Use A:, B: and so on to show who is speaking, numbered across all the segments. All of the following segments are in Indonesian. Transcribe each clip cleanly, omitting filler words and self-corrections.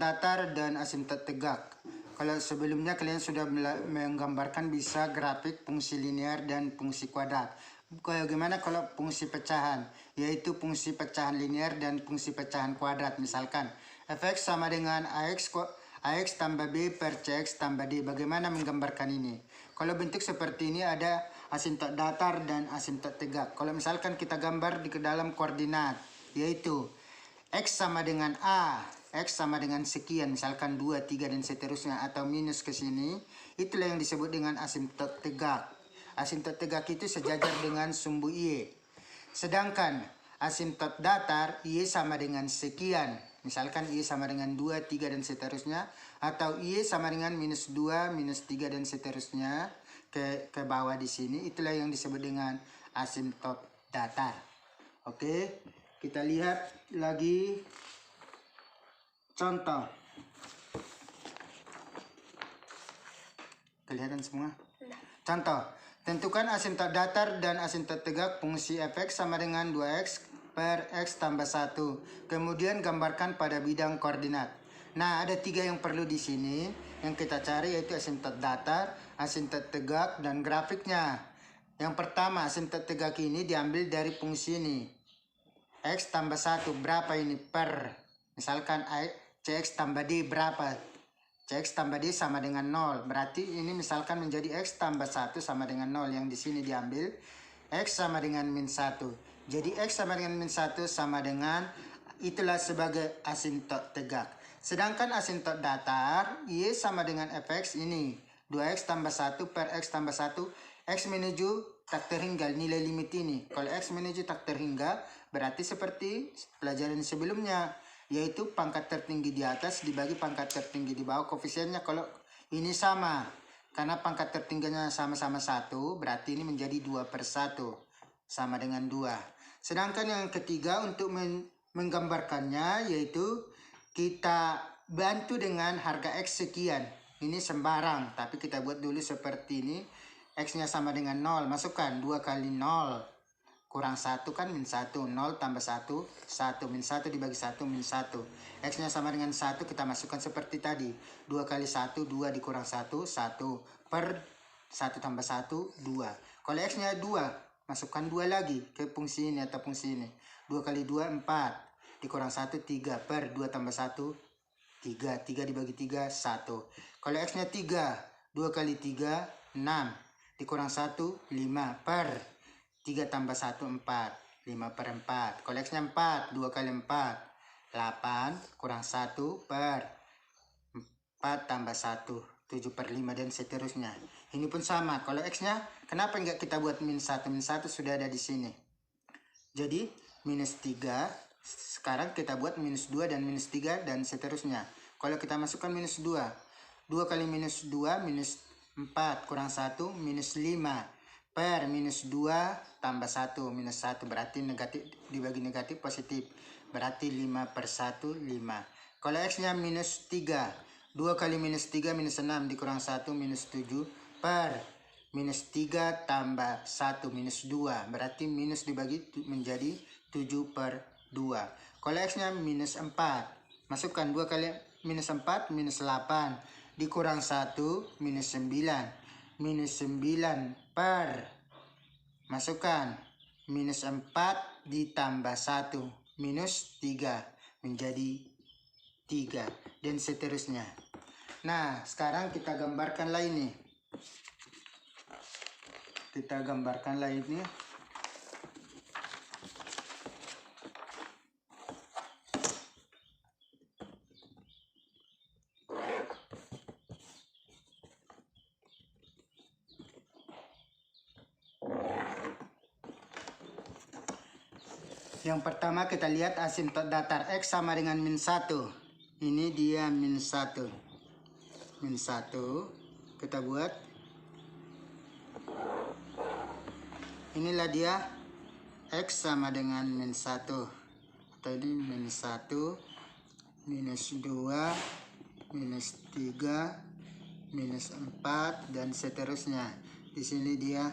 A: datar dan asimtot tegak. Kalau sebelumnya kalian sudah menggambarkan bisa grafik fungsi linear dan fungsi kuadrat. Bagaimana kalau fungsi pecahan? Yaitu fungsi pecahan linear dan fungsi pecahan kuadrat. Misalkan fx sama dengan ax tambah b per cx tambah d. Bagaimana menggambarkan ini? Kalau bentuk seperti ini ada asimtot datar dan asimtot tegak. Kalau misalkan kita gambar di dalam koordinat, yaitu x sama dengan a, x sama dengan sekian, misalkan 2, 3 dan seterusnya, atau minus ke sini, itulah yang disebut dengan asimtot tegak. Asimtot tegak itu sejajar dengan sumbu y. Sedangkan asimtot datar, y sama dengan sekian, misalkan y sama dengan 2, 3 dan seterusnya, atau y sama dengan minus 2, minus 3 dan seterusnya ke bawah di sini, itulah yang disebut dengan asimtot datar. Oke. Kita lihat lagi contoh. Kelihatan semua? Contoh. Tentukan asimtot datar dan asimtot tegak fungsi fx sama dengan 2x per x tambah 1. Kemudian gambarkan pada bidang koordinat. Nah, ada 3 yang perlu di sini yang kita cari, yaitu asimtot datar, asimtot tegak, dan grafiknya. Yang pertama, asimtot tegak ini diambil dari fungsi ini. X tambah 1 berapa ini per, misalkan Cx tambah D berapa, Cx tambah D sama dengan 0, berarti ini misalkan menjadi X tambah 1 sama dengan 0, yang di sini diambil X sama dengan min 1, jadi X sama dengan min 1 sama dengan, itulah sebagai asimtot tegak. Sedangkan asimtot datar, Y sama dengan fx ini 2x tambah 1 per x tambah 1, x menuju tak terhingga, nilai limit ini. Kalau x menuju tak terhingga, berarti seperti pelajaran sebelumnya, yaitu pangkat tertinggi di atas dibagi pangkat tertinggi di bawah, koefisiennya kalau ini sama. Karena pangkat tertingginya sama-sama 1, berarti ini menjadi 2 per 1, sama dengan 2. Sedangkan yang ketiga untuk menggambarkannya, yaitu kita bantu dengan harga X sekian. Ini sembarang, tapi kita buat dulu seperti ini. X-nya sama dengan 0, masukkan 2 kali 0 kurang 1 kan min 1, 0 tambah 1, 1, min 1 dibagi 1, min 1. X-nya sama dengan 1, kita masukkan seperti tadi. 2 kali 1, 2 dikurang 1, 1. Per 1 tambah 1, 2. Kalau X-nya 2, masukkan 2 lagi ke fungsi ini atau fungsi ini. 2 kali 2, 4. Dikurang 1, 3. Per 2 tambah 1, 3. 3 dibagi 3, 1. Kalau X-nya 3, 2 kali 3, 6. Dikurang 1, 5. Per 3 tambah 1, 4. 5 per 4. Kalau X-nya 4, 2 kali 4, 8. Kurang 1 per 4 tambah 1, 7 per 5 dan seterusnya. Ini pun sama. Kalau X-nya, kenapa enggak kita buat min 1? Min 1 sudah ada di sini. Jadi, minus 3. Sekarang kita buat minus 2 dan minus 3 dan seterusnya. Kalau kita masukkan minus 2. 2 kali minus 2, minus 4. Kurang 1, minus 5. Per minus 2 tambah 1, minus 1, berarti negatif dibagi negatif positif, berarti 5 per 1, 5. Kalau X-nya minus 3, 2 kali minus 3, minus 6, dikurang 1, minus 7, per minus 3 tambah 1, minus 2, berarti minus dibagi menjadi 7 per 2. Kalau X-nya minus 4, masukkan 2 kali minus 4, minus 8, dikurang 1, minus 9. Minus 9 per, masukkan minus 4 ditambah 1, minus 3, menjadi 3, dan seterusnya. Nah, sekarang kita gambarkanlah ini. Kita gambarkanlah ini. Yang pertama kita lihat asimtot datar X sama dengan min 1. Ini dia min 1. Min 1. Kita buat. Inilah dia X sama dengan min 1. Tadi min 1, minus 2, minus 3, minus 4, dan seterusnya. Di sini dia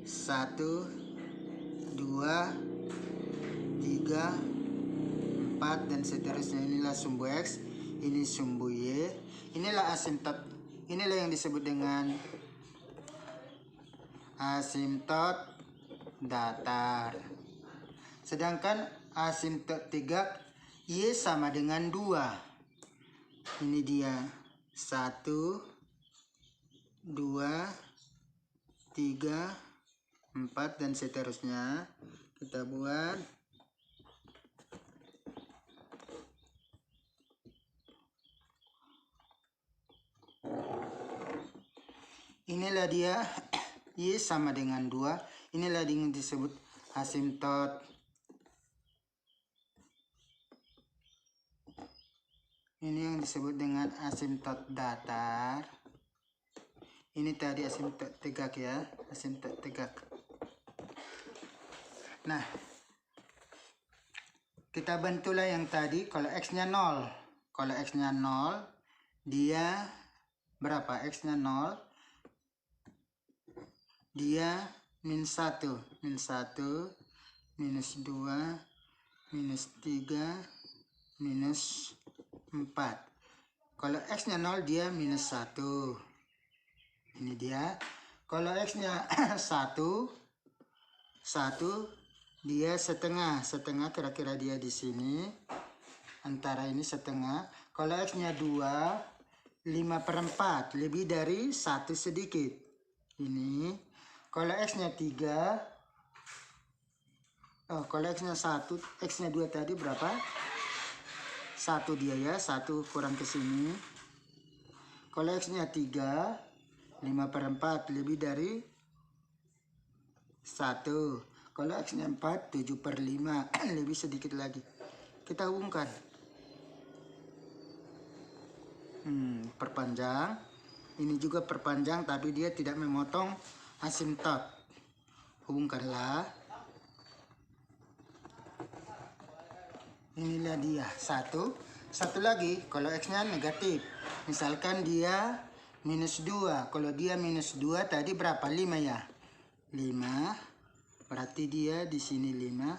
A: 1, 2, 3, 4 dan seterusnya. Inilah sumbu X. ini sumbu Y. Inilah asimtot. Inilah yang disebut dengan asimtot datar. Sedangkan asimtot tegak Y sama dengan 2. Ini dia 1, 2, 3, 4 dan seterusnya. Kita buat. Inilah dia Y sama dengan 2. Inilah yang disebut asimtot. Ini yang disebut dengan asimtot datar. Ini tadi asimtot tegak ya, asimtot tegak. Nah, kita bantulah yang tadi. Kalau X-nya 0, kalau X-nya 0, dia berapa? X-nya 0, dia min 1, minus 2, minus 3, minus 4. Kalau X-nya 0, dia minus 1. Ini dia. Kalau X-nya 1, dia setengah kira-kira dia di sini. Antara ini setengah. Kalau X-nya 2, 5/4, lebih dari 1 sedikit. Ini. Kalau X-nya 3, kalau X-nya 1, X-nya 2 tadi berapa? 1 dia ya, 1 kurang ke sini. Kalau X-nya 3, 5/4, lebih dari 1. Kalau X-nya 4, 7/5, lebih sedikit lagi. Kita hubungkan. Perpanjang. Ini juga perpanjang, tapi dia tidak memotong asimtot. Hubungkanlah. Inilah dia. Satu lagi, kalau X-nya negatif. Misalkan dia minus 2. Kalau dia minus 2 tadi berapa? 5 ya? 5. Berarti dia di sini 5.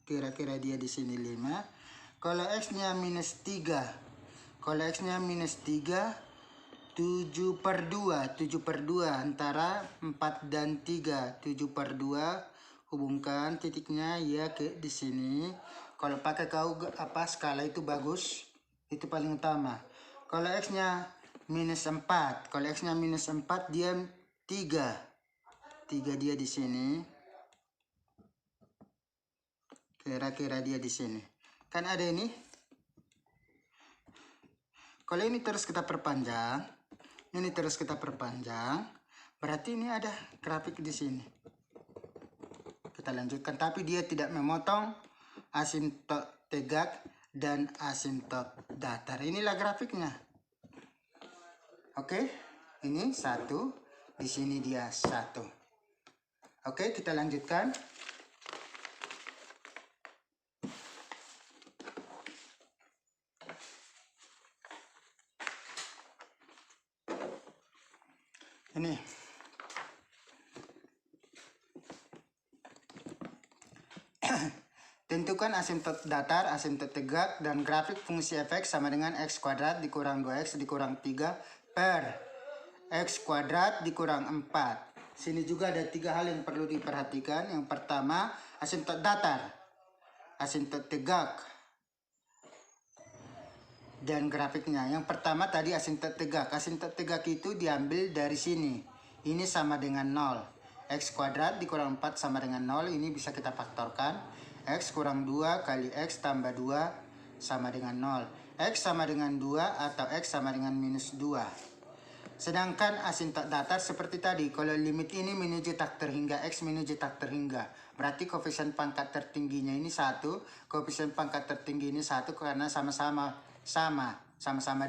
A: Kira-kira dia di sini 5. Kalau X-nya minus 3. Kalau X-nya minus 3, 7/2. 7/2 antara 4 dan 3. 7/2. Hubungkan titiknya ya ke di sini. Kalau pakai skala itu bagus. Itu paling utama. Kalau X-nya minus 4. Kalau X-nya minus 4, dia 3. 3 dia di sini. Kira-kira dia di sini. Kan ada ini. Kalau ini terus kita perpanjang, berarti ini ada grafik di sini. Kita lanjutkan, tapi dia tidak memotong asimtot tegak dan asimtot datar. Inilah grafiknya. Oke, ini 1, di sini dia 1. Oke, kita lanjutkan. Ini. Tentukan asimtot datar, asimtot tegak, dan grafik fungsi fx sama dengan x kuadrat dikurang 2x dikurang 3 per x kuadrat dikurang 4. Sini juga ada 3 hal yang perlu diperhatikan. Yang pertama, asimtot datar, asimtot tegak, dan grafiknya. Yang pertama tadi asimtot tegak. Asimtot tegak itu diambil dari sini. Ini sama dengan 0. X kuadrat dikurang 4 sama dengan 0. Ini bisa kita faktorkan. X kurang 2 kali X tambah 2 sama dengan 0. X sama dengan 2 atau X sama dengan minus 2. Sedangkan asimtot datar seperti tadi. Kalau limit ini menuju tak terhingga, X menuju tak terhingga. Berarti koefisien pangkat tertingginya ini 1. Koefisien pangkat tertinggi ini 1 karena sama-sama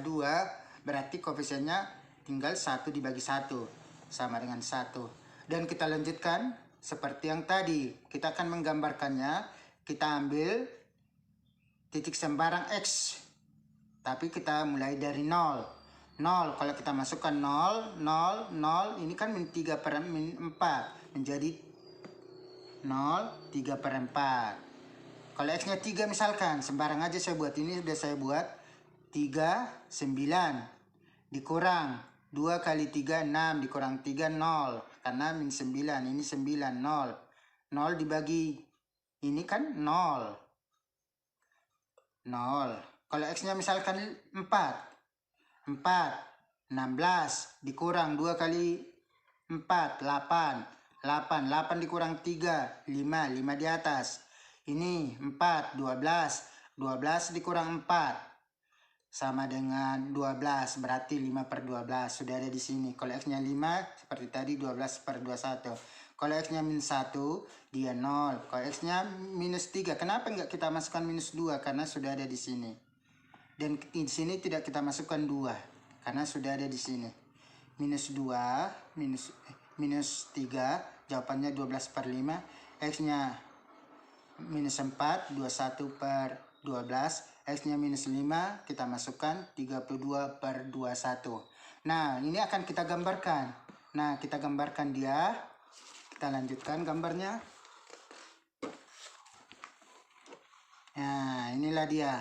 A: 2. Berarti koefisiennya tinggal 1 dibagi 1. Sama dengan 1. Dan kita lanjutkan seperti yang tadi. Kita akan menggambarkannya. Kita ambil titik sembarang X. Tapi kita mulai dari 0. 0, kalau kita masukkan 0, 0, 0. Ini kan min 3/4. Menjadi 0, 3/4. Kalau X-nya 3 misalkan, sembarang aja saya buat. Ini sudah saya buat 3, 9. Dikurang 2 kali 3, 6. Dikurang 3, 0. Karena min 9, ini 9, 0. 0 dibagi, ini kan 0. 0. Kalau X-nya misalkan 4. 4, 16. Dikurang 2 kali 4, 8. 8 dikurang 3, 5. 5 di atas. Ini 4, 12. 12 dikurang 4. Sama dengan 12, berarti 5 per 12. Sudah ada di sini. Kalau X-nya 5, seperti tadi 12 per 21. Kalau X-nya min 1, dia 0. Kalau X-nya minus 3, kenapa enggak kita masukkan minus 2? Karena sudah ada di sini. Dan di sini tidak kita masukkan 2, karena sudah ada di sini. Minus 2, minus 3, jawabannya 12 per 5. X-nya minus 4, 21 per 12. X-nya minus 5, kita masukkan 32 per 21. Nah, ini akan kita gambarkan. Nah, kita gambarkan dia. Kita lanjutkan gambarnya. Nah, inilah dia.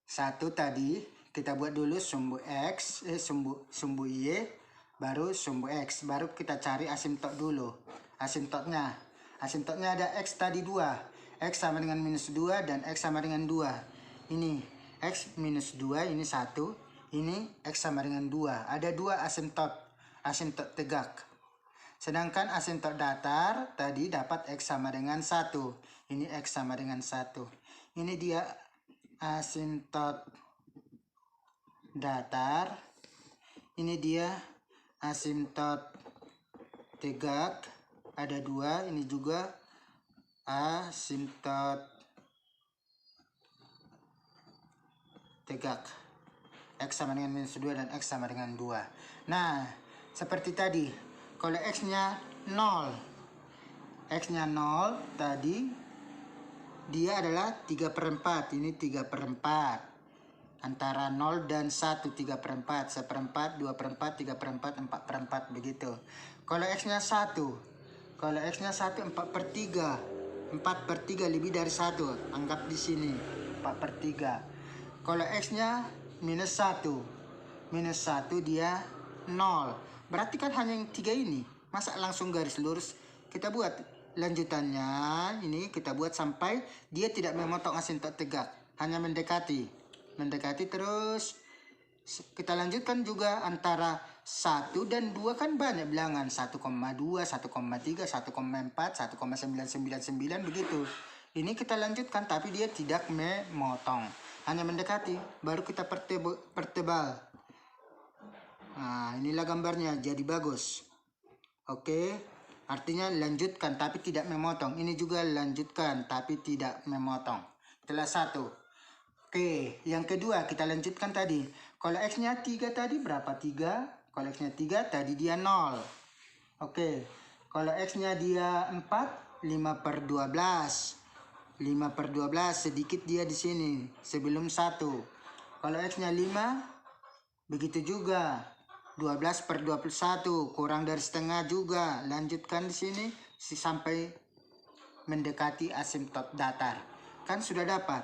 A: 1 tadi, kita buat dulu sumbu X, sumbu Y, baru sumbu X. Baru kita cari asimtot dulu. Asimtotnya ada X tadi 2. X sama dengan minus 2 dan X sama dengan 2. Ini X minus 2, ini 1. Ini X sama dengan 2. Ada 2 asimtot tegak. Sedangkan asimtot datar tadi dapat X sama dengan 1. Ini X sama dengan 1. Ini dia asimtot datar. Ini dia asimtot tegak. Ada 2. Ini juga asimtot tegak. X sama dengan minus 2 dan X sama dengan 2. Nah, seperti tadi, kalau X-nya 0. X-nya 0 tadi, dia adalah 3 per 4. Ini 3 per 4. Antara 0 dan 1, 3 per 4. 1 per 4, 2 per 4, 3 per 4, 4 per 4, begitu. Kalau X-nya 1. Kalau X-nya 1, 4 per 3. 4 per 3 lebih dari 1. Anggap di sini 4 per 3. Kalau X-nya minus 1. Minus 1 dia 0. Berarti kan hanya yang 3 ini. Masa langsung garis lurus? Kita buat lanjutannya. Ini kita buat sampai dia tidak memotong asimtot tegak. Hanya mendekati. Mendekati terus. Kita lanjutkan juga antara 1 dan 2 kan banyak bilangan. 1,2, 1,3, 1,4, 1,999 begitu. Ini kita lanjutkan tapi dia tidak memotong. Hanya mendekati. Baru kita pertebal. Nah, inilah gambarnya. Jadi bagus. Oke. Artinya lanjutkan tapi tidak memotong. Ini juga lanjutkan tapi tidak memotong. Itulah 1. Oke. Yang kedua kita lanjutkan tadi. Kalau X-nya 3 tadi berapa? 3. Kalau X-nya 3, tadi dia 0. Oke. Kalau X-nya dia 4, 5 per 12. 5 per 12, sedikit dia di sini. Sebelum 1. Kalau X-nya 5, begitu juga. 12 per 21, kurang dari setengah juga. Lanjutkan di sini, sampai mendekati asimtot datar. Kan sudah dapat.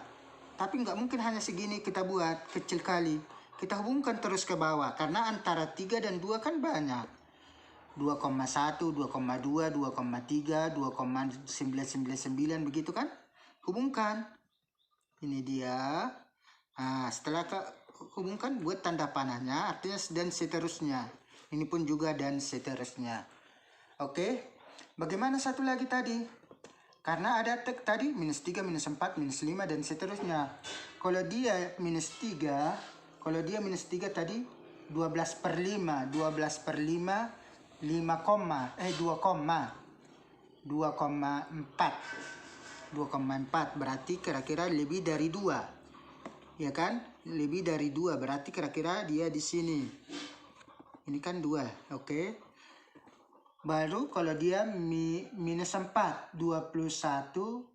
A: Tapi nggak mungkin hanya segini kita buat, kecil kali. Kita hubungkan terus ke bawah, karena antara 3 dan 2 kan banyak. 2,1, 2,2, 2,3, 2,999 begitu kan? Hubungkan. Ini dia. Nah, setelah hubungkan, buat tanda panahnya, artinya dan seterusnya. Ini pun juga dan seterusnya. Oke. Bagaimana satu lagi tadi? Karena ada tadi minus 3, minus 4, minus 5, dan seterusnya. Kalau dia minus 3, tadi 12 per 5. 12 per 5, 2,4. Berarti kira-kira lebih dari 2. Ya kan? Lebih dari 2. Berarti kira-kira dia di sini. Ini kan 2. Oke. Baru kalau dia minus 4. 21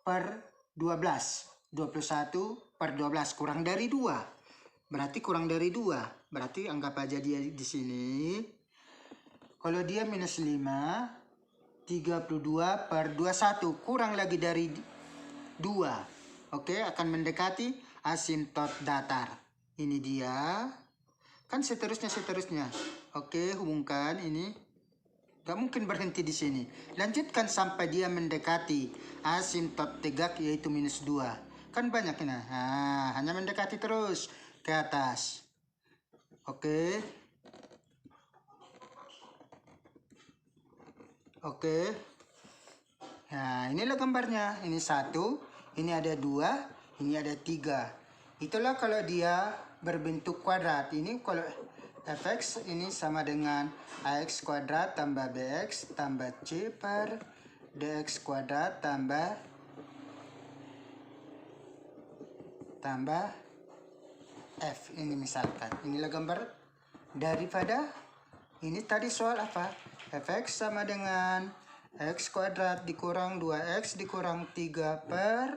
A: per 12. 21 per 12 kurang dari 2. Berarti kurang dari 2. Berarti anggap aja dia di sini. Kalau dia minus 5, 32 per 21, kurang lagi dari 2. Oke, akan mendekati asimtot datar. Ini dia. Kan seterusnya. Oke, hubungkan ini. Gak mungkin berhenti di sini. Lanjutkan sampai dia mendekati asimtot tegak yaitu -2. Kan banyak ini. Nah, hanya mendekati terus ke atas. Oke. Nah, inilah gambarnya. Ini 1, ini ada 2, ini ada 3. Itulah kalau dia berbentuk kuadrat. Ini kalau fx ini sama dengan ax kuadrat tambah bx tambah c per dx kuadrat tambah f. Ini misalkan. Inilah gambar daripada ini tadi soal apa? Fx sama dengan x kuadrat dikurang 2x dikurang 3 per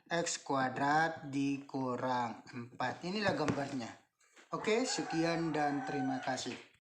A: x kuadrat dikurang 4. Inilah gambarnya. Oke, sekian dan terima kasih.